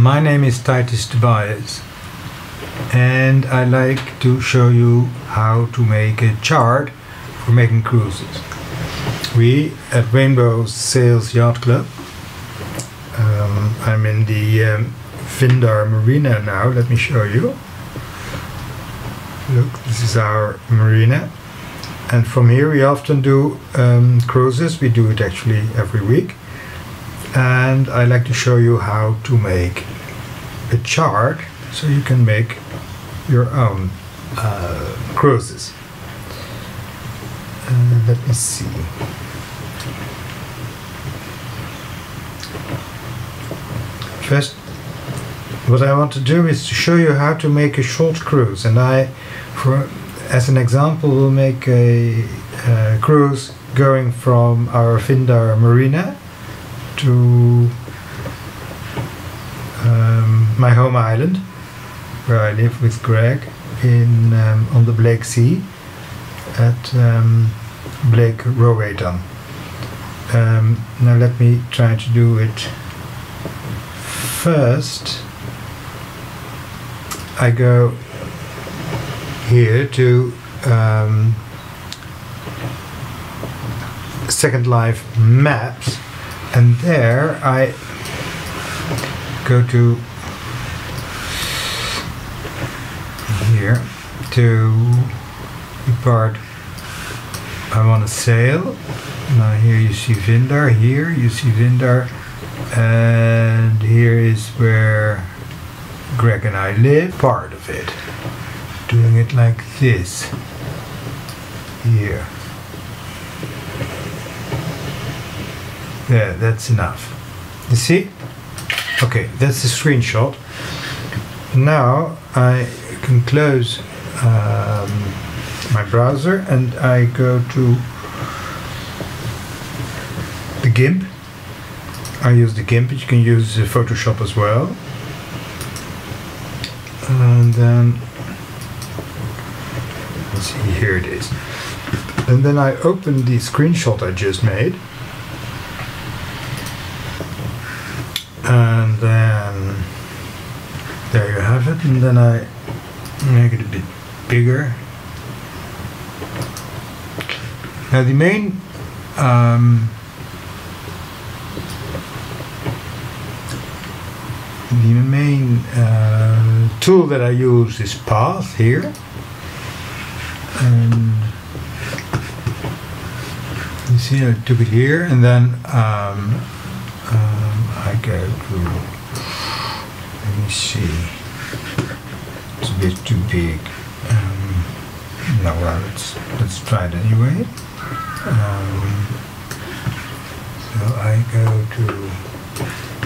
My name is Titus Tobias, and I like to show you how to make a chart for making cruises. We at Rainbow Sails Yacht Club, I'm in the Vindar Marina now. Let me show you. Look, this is our marina, and from here we often do cruises. We do it actually every week, and I like to show you how to make a chart so you can make your own cruises. Let me see. First, what I want to do is to show you how to make a short cruise, and as an example, will make a cruise going from our Vindar Marina to my home island, where I live with Greg on the Blake Sea at Blake Roatan. Now let me try to do it. First, I go here to Second Life Maps, and there I go to here to the part I want to sail. Now here you see Vindar, here you see Vindar, and here is where Greg and I live. Part of it. Doing it like this. Here. There, that's enough. You see? Okay, that's the screenshot. Now I can close my browser and I go to the GIMP. I use the GIMP, but you can use Photoshop as well. And then, let's see, here it is. And then I open the screenshot I just made. And then, there you have it. And then I make it a bit bigger. Now the main tool that I use is Path here, and you see I took it here, and then I go to, let me see, it's a bit too big. No, well, let's try it anyway. So I go to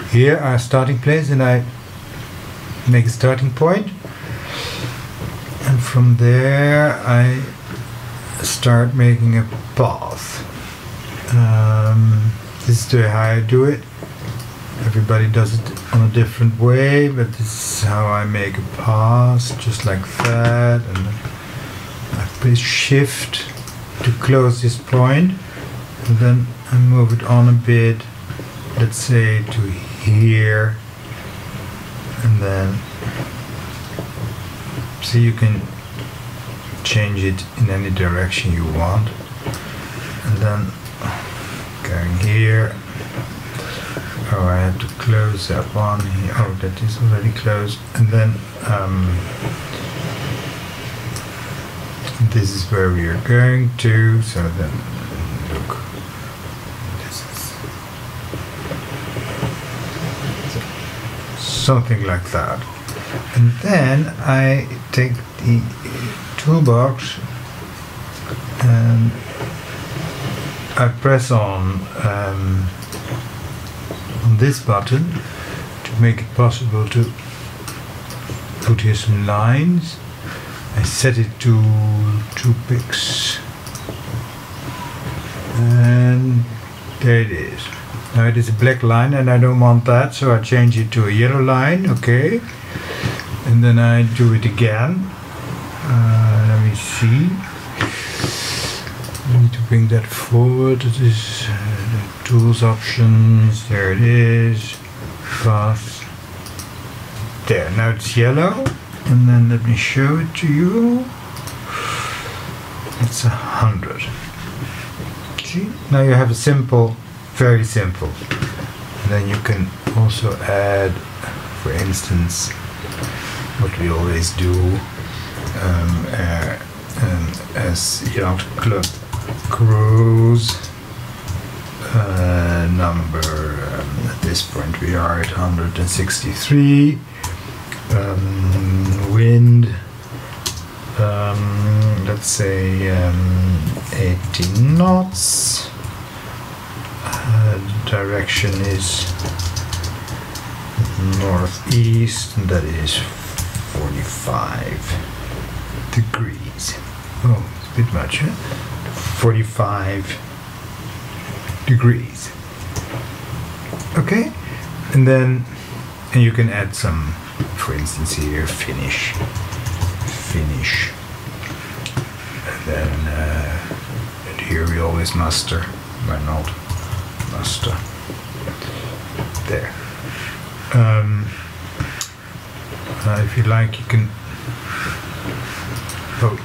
here, our starting place, and I make a starting point, and from there I start making a path. This is the way how I do it. Everybody does it on a different way, but this is how I make a path, just like that, and I press shift to close this point, and then I move it on a bit, let's say to here, and then so you can change it in any direction you want, and then going here. Oh, I have to close that one here. Oh, that is already closed. And then this is where we are going to. So then, look, this is something like that. And then I take the toolbox and I press on this button to make it possible to put here some lines. I set it to 2 pixels, and there it is. Now it is a black line and I don't want that, so I change it to a yellow line, okay, and then I do it again. Let me see, I need to bring that forward. It is the tools options, there it is, path, There, now it's yellow, and then let me show it to you. It's 100. See? Now you have a simple, very simple. And then you can also add, for instance, what we always do as Yacht Club Cruise number. At this point we are at 163. Wind, let's say 80 knots. Direction is northeast, and that is 45 degrees. Oh, it's a bit much, huh? 45 degrees. Okay, and then you can add some, for instance here, finish, and then and here we always muster. Why not muster? There. If you like, you can. Oh,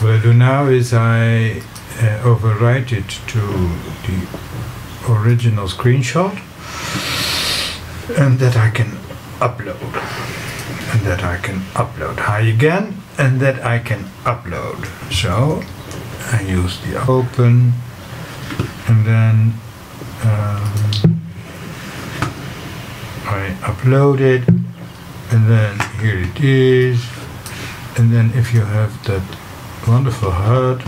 what I do now is I overwrite it to the original screenshot, and that I can upload, and that I can upload. Hi again, and that I can upload. So I use the open, and then I upload it, and then here it is. And then if you have that wonderful HUD,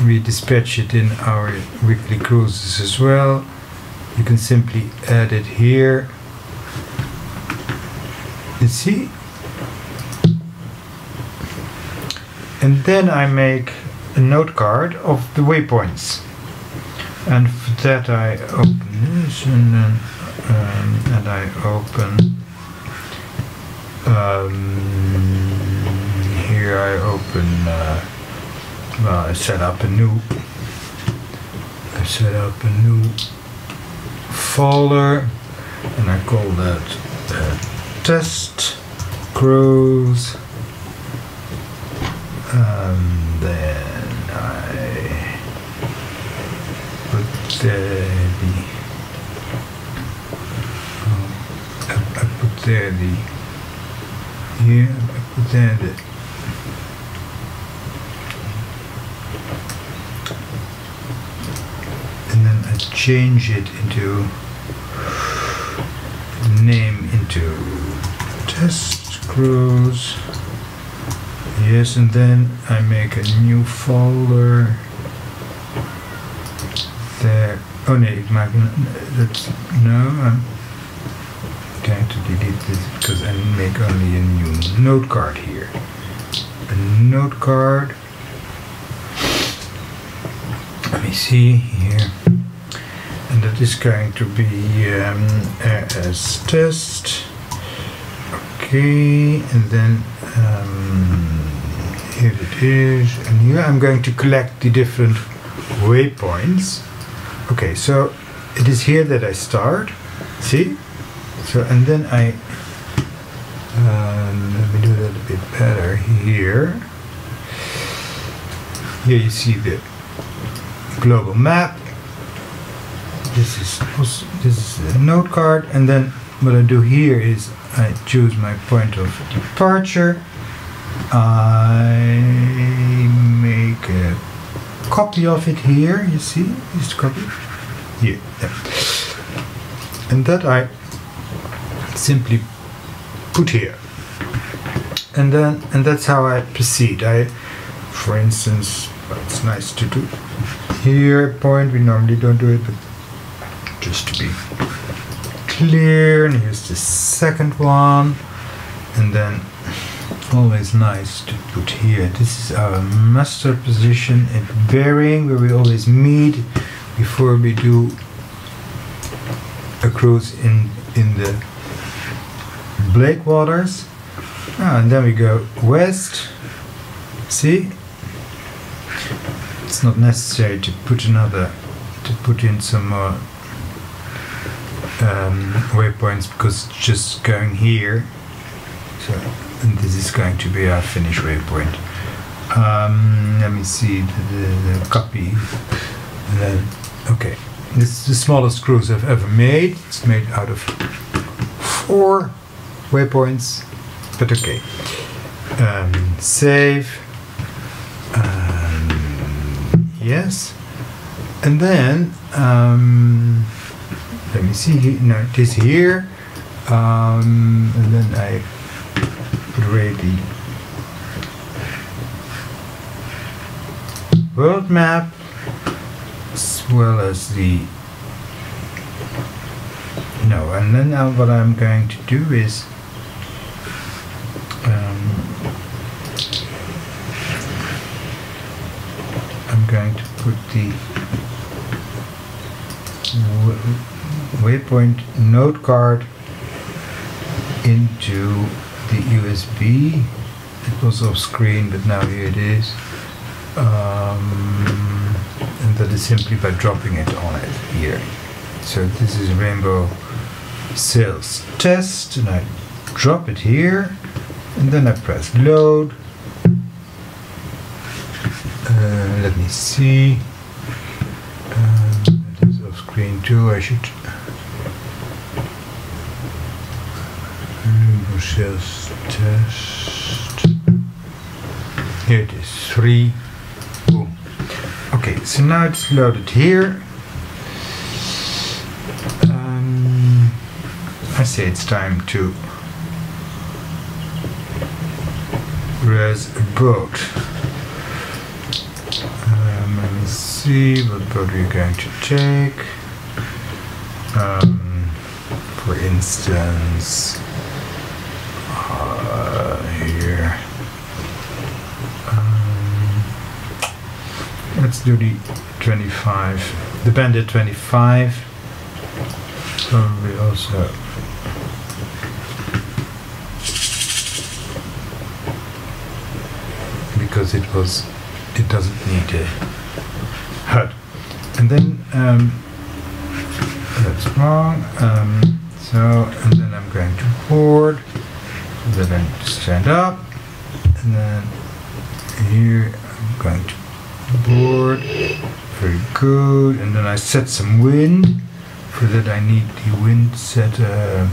we dispatch it in our weekly cruises as well. You can simply add it here. You see? And then I make a note card of the waypoints. And for that I open this, and then and I open here I open well, I set up a new folder, and I call that test cruise, and then I put I put there the here, I put there the and then I change it into name into test cruise. Yes, and then I make a new folder there. Oh no, it might that's no, I'm going to delete this because I make only a new note card here. A note card. Let me see here, and that is going to be as test. Okay, and then here it is, and here I'm going to collect the different waypoints. Okay, so it is here that I start. See? So, and then I let me do that a bit better here. Here you see the global map. This is a note card, and then what I do here is I choose my point of departure. I make a copy of it here. You see, this copy here, and that I simply put here, and that's how I proceed. For instance, it's nice to do here point. We normally don't do it, but just to be clear. And here's the second one, and then always nice to put here. This is our muster position at Bering, where we always meet before we do a cruise in the Blake waters. And then we go west. See? It's not necessary to put another to put in some more waypoints because it's just going here. So, and this is going to be our finish waypoint. Let me see the copy. And then, okay, this is the smallest cruise I've ever made. It's made out of 4 waypoints, but okay. Save. Yes. And then, let me see, no, it is here. And then I put away the world map as well as the and then now what I'm going to do is I'm going to put the waypoint node card into the USB. It was off screen, but now here it is. And that is simply by dropping it on it here. So this is Rainbow Sales Test, and I drop it here, and then I press load. Let me see. It is off screen too. I should. Rainbow Sales Test. Here it is, 3. Boom. Okay, so now it's loaded here. I say it's time to res a boat. Let me see, what boat are you going to take? For instance, here. Let's do the 25, the Bandit 25. Probably also because it doesn't need a HUD. And then that's wrong. And then I'm going to board. Then I need to stand up, and then here I'm going to board. Very good. And then I set some wind. For that I need the wind set. I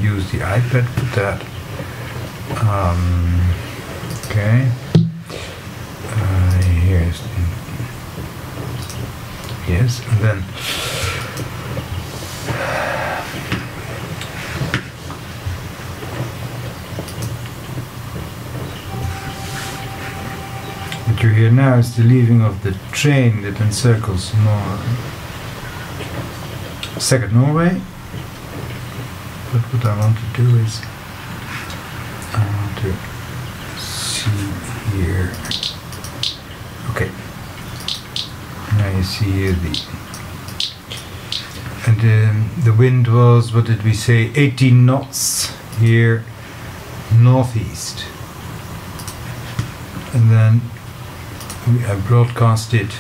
use the iPad for that. Okay. Here's the, yes, and then what you hear now is the leaving of the train that encircles Second Norway. But what I want to do is I want to see here. Okay. Now you see here the wind was, what did we say, 18 knots here northeast. And then I broadcast it,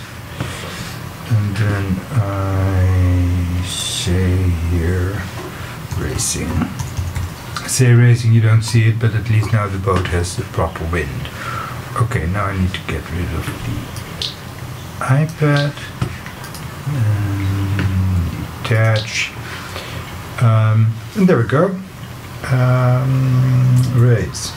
and then I say here racing. I say racing, you don't see it, but at least now the boat has the proper wind. Okay, now I need to get rid of the iPad and detach. And there we go. Race.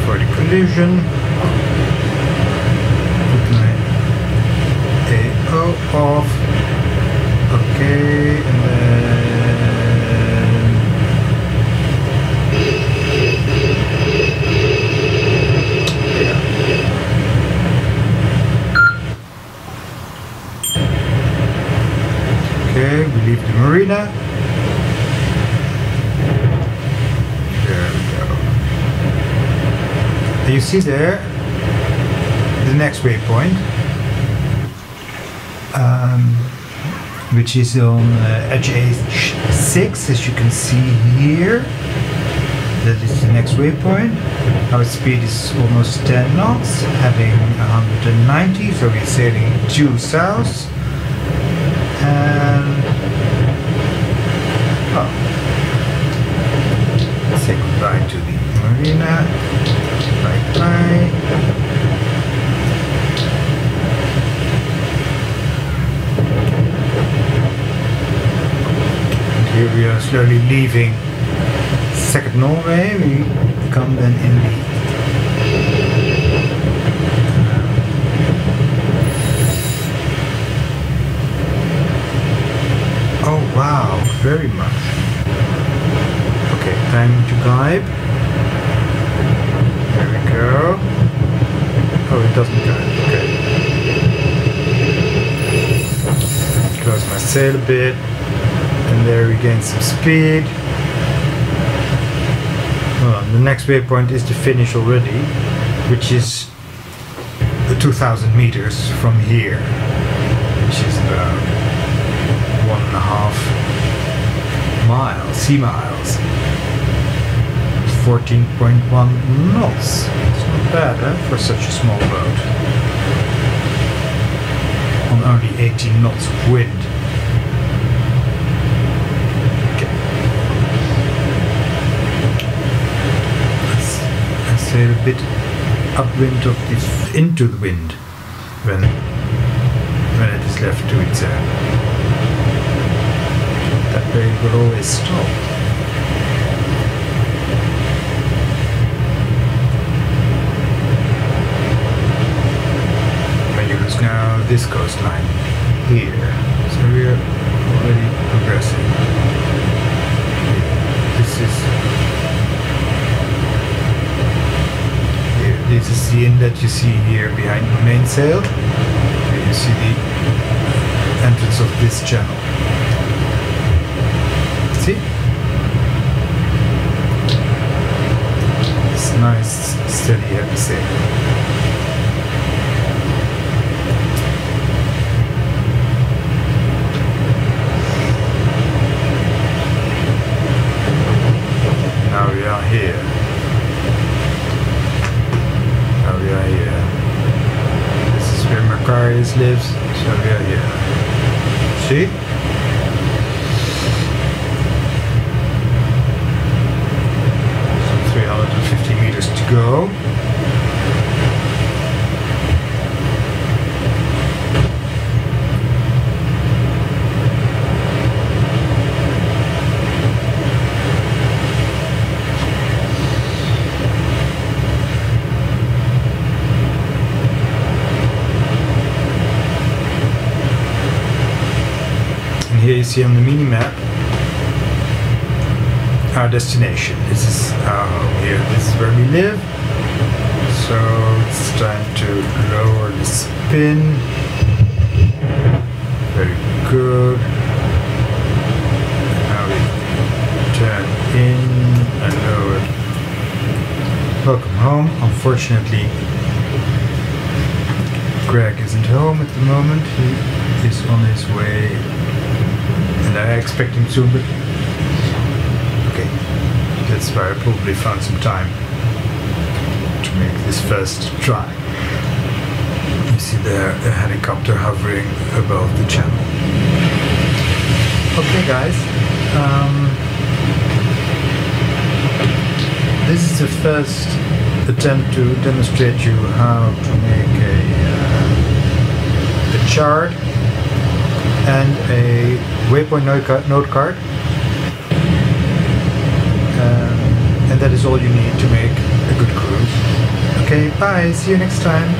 For the collision, put my AO off. Okay, and then okay, we leave the marina. There we go. You see there the next waypoint. which is on Edge A6, as you can see here. That is the next waypoint. Our speed is almost 10 knots, having 190, so we're sailing due south. And say goodbye to the marina. Bye-bye. Here we are slowly leaving Second Norway. We come then in the oh wow, very much. Okay, time to guide. There we go. Oh, it doesn't guide. Okay. Close my sail a bit. And there we gain some speed. Well, the next waypoint is the finish already, which is 2,000 meters from here, which is about 1.5 miles, sea miles. 14.1 knots. It's not bad, for such a small boat. On only 18 knots of wind. A bit upwind of this into the wind when it is left to itself. That way it will always stop. When you lose now this coastline here, so we are already progressing. This is the inlet you see here behind the mainsail. Here you see the entrance of this channel. See? It's nice, steady, heavy sail. Now we are here. We are here. This is where Macarius lives, so we are here. See? Some 350 meters to go. Here you see on the mini-map our destination. This is our home here. This is where we live. So it's time to lower the spin. Very good. Now we turn in and lower. Welcome home. Unfortunately, Greg isn't home at the moment. He is on his way. And I expect him soon, but okay, that's why I probably found some time to make this first try. You see there a helicopter hovering above the channel. Okay guys, this is the first attempt to demonstrate you how to make a chart and a waypoint note card, and that is all you need to make a good cruise. Okay, bye, see you next time.